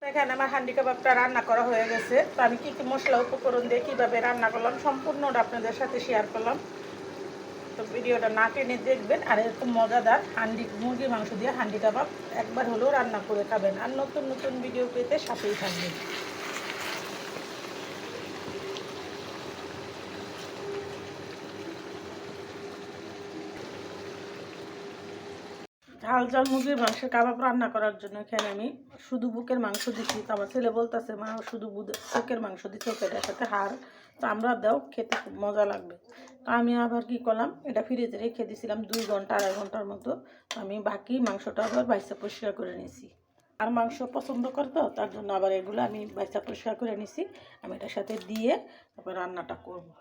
এখানে আমার হান্ডি কাবাবটা রান্না করা হয়ে গেছে। তো আমি কি কি মশলা উপকরণ দিয়ে কীভাবে রান্না করলাম সম্পূর্ণটা আপনাদের সাথে শেয়ার করলাম। তো ভিডিওটা না টেনে দেখবেন। আর এরকম মজাদার মুরগির মাংস দিয়ে হান্ডি কাবাব একবার হলেও রান্না করে খাবেন। আর নতুন নতুন ভিডিও পেতে সাথেই থাকবেন। ঝাল ঝাল মুরগির মাংসের কাবাব রান্না করার জন্য এখানে আমি শুধু বুকের মাংস দিচ্ছি। তো আমার ছেলে বলতেছে, মা শুধু বুকের মাংস দিচ্ছে, এটার সাথে হাড়, তো আমরা দাও, খেতে খুব মজা লাগবে। তো আমি আবার কি করলাম, এটা ফ্রিজে রেখে দিয়েছিলাম 2 ঘন্টা 2.5 ঘন্টার মতো। আমি বাকি মাংসটা আবার বাইসা পরিষ্কার করে নিয়েছি। আর মাংস পছন্দ করতো, তার জন্য আবার এগুলো আমি বাইসা পরিষ্কার করে নিয়েছি। আমি এটার সাথে দিয়ে তারপর রান্নাটা করবো।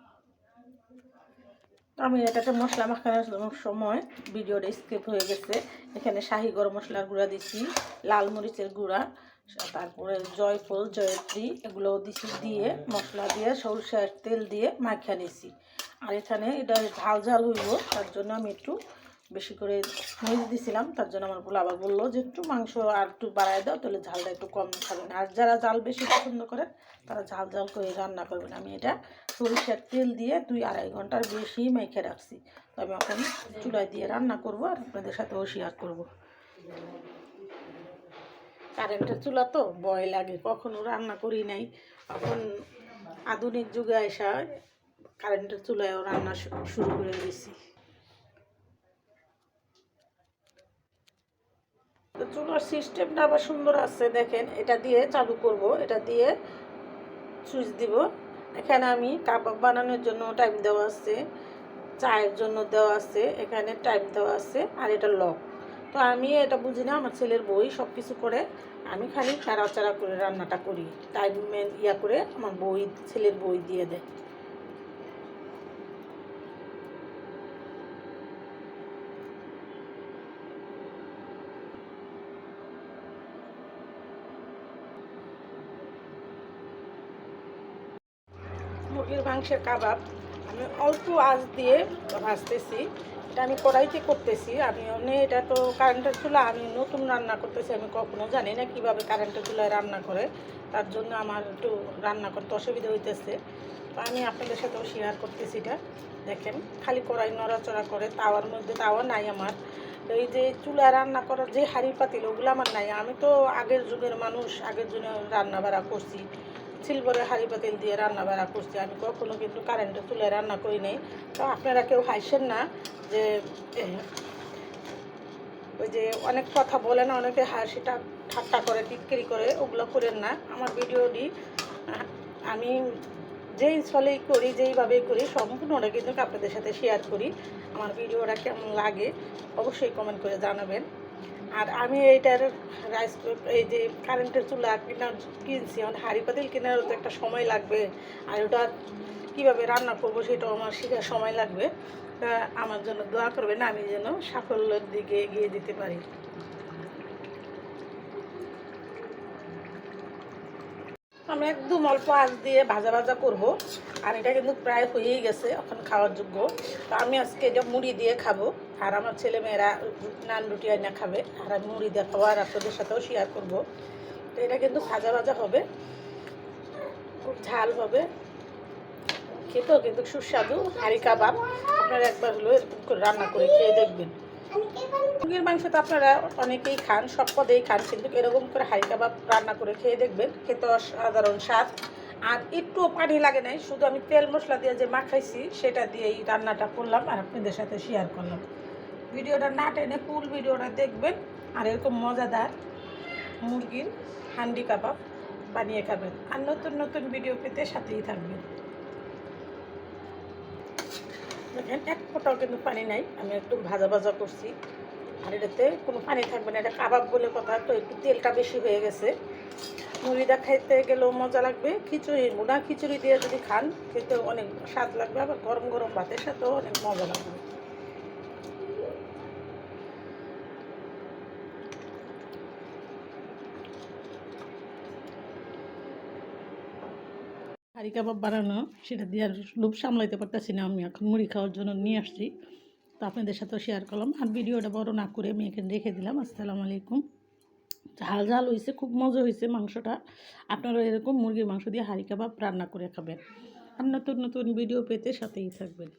আমি এটাতে মশলা মাখানোর সময় ভিডিওটা স্কিপ হয়ে গেছে। এখানে শাহি গরম মশলার গুঁড়া দিছি, লাল মরিচের গুঁড়া, তারপরে জয়ফল জয়ত্রী এগুলোও দিছি, দিয়ে মশলা দিয়ে সরষের তেল দিয়ে মাখিয়ে নিছি। আর এখানে এটা ঝাল ঝাল হইব, তার জন্য আমি একটু বেশি করে মরিচ দিছিলাম। তার জন্য আমার বলে আবার বললো যে একটু মাংস আর একটু বাড়ায় দাও, তাহলে ঝালটা একটু কম খাবেন। আর যারা ঝাল বেশি পছন্দ করেন তারা ঝাল ঝাল করে রান্না করবেন। আমি এটা সরিষার তেল দিয়ে 2-2.5 ঘন্টার বেশি মেখে রাখছি। তো আমি এখন চুলায় দিয়ে রান্না করব আর আপনাদের সাথেও শেয়ার করব। কারেন্টের চুলা তো ভয় লাগে, কখনো রান্না করি নাই। এখন আধুনিক যুগে আসা কারেন্টের চুলায়ও রান্না শুরু করে দিয়েছি। তো চুলার সিস্টেমটা আবার সুন্দর আছে, দেখেন। এটা দিয়ে চালু করব, এটা দিয়ে সুইচ দিব। এখানে আমি কাবাব বানানোর জন্য টাইম দেওয়া আছে, চায়ের জন্য দেওয়া আছে, এখানে টাইম দেওয়া আছে, আর এটা লক। তো আমি এটা বুঝি না, আমার ছেলের বই সব কিছু করে, আমি খালি নাড়াচাড়া করে রান্নাটা করি। টাইম করে আমার ছেলের বই দিয়ে দেয়। মুরগির মাংসের কাবাব আমি অল্প আঁচ দিয়ে ভাজতেছি। এটা আমি কড়াইতে করতেছি। এটা তো কারেন্টের চুলা, আমি নতুন রান্না করতেছি, আমি কখনো জানি না কীভাবে কারেন্টের চুলায় রান্না করে। তার জন্য আমার একটু রান্না করতে অসুবিধা হইতেছে। তো আমি আপনাদের সাথেও শেয়ার করতেছি। এটা দেখেন, খালি কড়াই নড়াচড়া করে। তাওয়ার মধ্যে তাওয়া নাই আমার। এই যে চুলায় রান্না করার যে হাঁড়ি পাতিল, ওগুলো আমার নাই। আমি তো আগের যুগের মানুষ, আগের জন্য রান্না বাড়া করছি, সিলভারের হাঁড়ি পাতিল দিয়ে রান্না বাড়া করছি। আমি কখনো কিন্তু কারেন্টের চুলায় রান্না করি নাই। তো আপনারা কেউ হাসেন না যে ওই যে অনেক কথা বলে না, অনেকে হাসিটা ঠাট্টা করে, টিটকিরি করে, ওগুলো করেন না। আমার ভিডিওটি আমি যেই স্থলেই করি, যেইভাবেই করি, সম্পূর্ণটা কিন্তু আপনাদের সাথে শেয়ার করি। আমার ভিডিওটা কেমন লাগে অবশ্যই কমেন্ট করে জানাবেন। আর আমি এইটার এই যে কারেন্টের চুলা কিনছি, আমার হাঁড়ি পাতিল কেনারও তো একটা সময় লাগবে। আর ওটা কীভাবে রান্না করবো সেটাও আমার শেখার সময় লাগবে। তা আমার জন্য দোয়া করবেন, আমি যেন সাফল্যের দিকে এগিয়ে দিতে পারি। আমি একদম অল্প আঁচ দিয়ে ভাজা ভাজা করব। আর এটা কিন্তু প্রায় হয়েই গেছে, এখন খাওয়ার যোগ্য। তো আমি আজকে এটা মুড়ি দিয়ে খাবো। আর আমার ছেলেমেয়েরা নান রুটি আইনা খাবে। আর আমি মুড়ি দিয়ে খাবো, আর আপনাদের সাথেও শেয়ার করব। তো এটা কিন্তু ভাজা ভাজা হবে, খুব ঝাল হবে, খেতেও কিন্তু সুস্বাদু হাঁড়ি কাবাব। আপনারা একবার হলো এরকম করে রান্না করে খেয়ে দেখবেন। মুরগির মাংস তো আপনারা অনেকেই খান, সব পদেই খান, কিন্তু এরকম করে হাঁড়ি কাবাব রান্না করে খেয়ে দেখবেন, খেতে অসাধারণ স্বাদ। আর একটু পানি লাগে নাই, শুধু আমি তেল মশলা দিয়ে যে মাখাইছি সেটা দিয়েই রান্নাটা করলাম আর আপনাদের সাথে শেয়ার করলাম। ভিডিওটা না টেনে ফুল ভিডিওটা দেখবেন। আর এরকম মজাদার মুরগির হান্ডি কাবাব বানিয়ে খাবেন। আর নতুন নতুন ভিডিও পেতে সাথেই থাকবেন। দেখেন, এক ফোঁটাও কিন্তু পানি নাই, আমি একটু ভাজা ভাজা করছি। আর এটাতে কোনো পানি থাকবে না, এটা কাবাব বলে কথা, তো একটু তেলটা বেশি হয়ে গেছে। মুড়িটা খাইতে গেলেও মজা লাগবে, ভুনা খিচুড়ি দিয়ে যদি খান খেতে অনেক স্বাদ লাগবে, আবার গরম গরম ভাতের সাথেও অনেক মজা লাগবে। হাঁড়ি কাবাব বানানো সেটা দিয়ে আর লোভ সামলাইতে পারতেছি না, আমি এখন মুড়ি খাওয়ার জন্য নিয়ে আসছি। তো আপনাদের সাথেও শেয়ার করলাম। আর ভিডিওটা বড় না করে আমি এখানে রেখে দিলাম। আসসালামু আলাইকুম। ঝাল ঝাল হয়েছে, খুব মজা হয়েছে মাংসটা। আপনারা এরকম মুরগির মাংস দিয়ে হাঁড়ি কাবাব রান্না করে খাবেন। আর নতুন নতুন ভিডিও পেতে সাথেই থাকবেন।